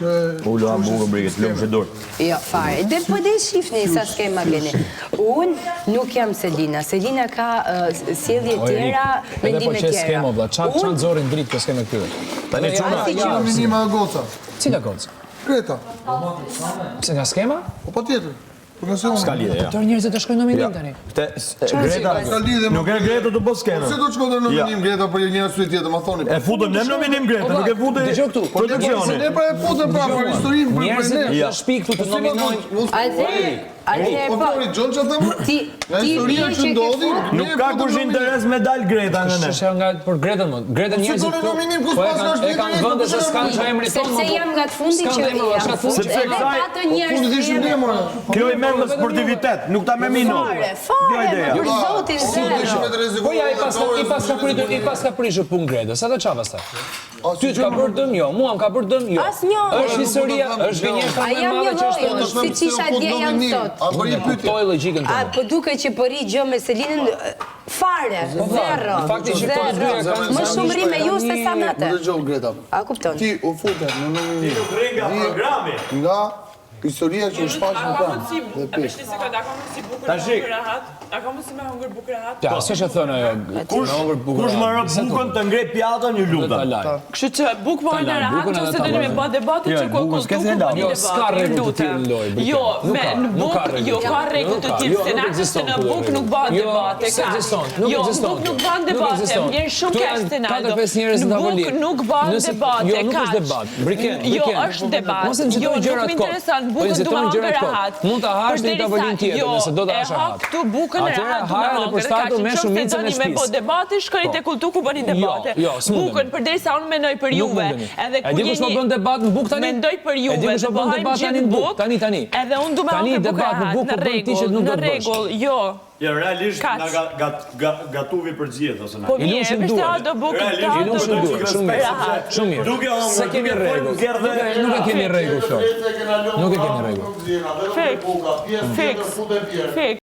që... Ullu hamburger brigës, lëmë që dorë. Jo, fare. Dhe po dhe shifni sa skema keni. Unë nuk jam Selina. Selina ka sjellje tjera, mendime Edhe po që tjera. skema, vla, qanë zorin dritë për skema këtyre. Tani Ja, minima goca. Cila goca? Greta. Pse nga skema? Po pa tjetër. Ska lidhe, ja. Tërë njerëzit të shkojnë nominim tani. Greta, nuk e Greta të bësë skener. Se do të shkojnë në nominim Greta për një arsye tjetër, ma thoni. E futëm ne nominim Greta, nuk e futëm Dëgjoj këtu. produksioni. Ne pra e futëm pra për historinë për Njerëzit ne. të shpi këtu të nominojnë. Atëherë Po po. thoni John që thëmë? Ti Historia që ndodhi, Nuk ka kush interes me dal Greta në ne. Shë nga për Gretën më. Gretën njerëzit do në nominim, kus po pas ka e kanë shpjetë, vënde se s'kanë që emri tonë. sepse jam nga të fundi që jam. Sepse Edhe kësaj- ato njerëz Fundi ishim ne, mora. Kjo i merr me sportivitet, nuk ta me mino. Kjo ideja. Për zotin zero. Po ja i pas ka prishur punë Gretës, atë çfarë pastaj? Ty të ka bërë dëm, jo, mua më ka bërë dëm, jo. Asnjë. Është historia, është gënjeshtra A më e jam madhe një që është lloj, si isha dje jam sot. A bëri pyetje. kuptoj logjikën A tënde. po duket që po ri gjë me Selinën fare, zero. Fakti që këto dy Zero. kanë Më shumë ri me ju se sa me atë. Më dëgjoj Greta. A kupton? Ti u futet në nominim. Nuk rringa programi. Nga historia që u shfaq në plan. Dhe pjesë. Tashi. A ka mundësi me hungër bukë rehat? Ja, s'e që thënë ajo. Kush më rë bukën të ngrej pjatën një luta. Kështu që bukë më hungër rehat, bukën që edhe se ta do me vazhdojmë. ba debatu Jo, që ku bukën s'ke se la. Jo, s'ka rregull të tillë në lojë, Brike. Jo, Nuk me ka, në nuk ka bukë, rregull. jo ka rregull të tillë, se na se në bukë nuk ba debate, Jo, s'ekziston, nuk Jo, ekziston. bukë nuk ban debate, vjen shumë keq se na. 4-5 njerëz në tavolinë. Bukë nuk ban debate, Jo, nuk është kaq. debat. Brike, Jo, është debat. Mos e nxitojnë gjërat nuk më kot. intereson, Po bukën nxitojnë duam gjërat kot. rehat. Mund ta hash në një tavolinë tjetër, nëse do ta hash E ha rehat. këtu bukën e Atëherë, rehat. haja dhe për startu me shumicën e Me shtëpisë. bo debate, shkoni te kultu ku bëni debate. Jo, s'mundemi. Bukën përderisa unë mendoj për Nuk juve. mundemi. Edhe E di kush po bën debat në bukë tani? Mendoj për E di juve. kush po bën debat tani në bukë? Tani. Edhe unë du me Tani hapër debat në bukë po bën ti që nuk do të bësh. Në rregull, jo. Jo, realisht Kaq. na gatuvi për gjithë ose na. Po I mirë, lushim pse duart. ha do bukë Realisht, ta i do lushim bukë duart, shumë mirë. rehat. Shumë mirë. Duke hëngur, Se kemi duke rregull. zgerdhe. Nuk e kemi rregull, Flor. Nuk e kemi rregull. Fik. Fik.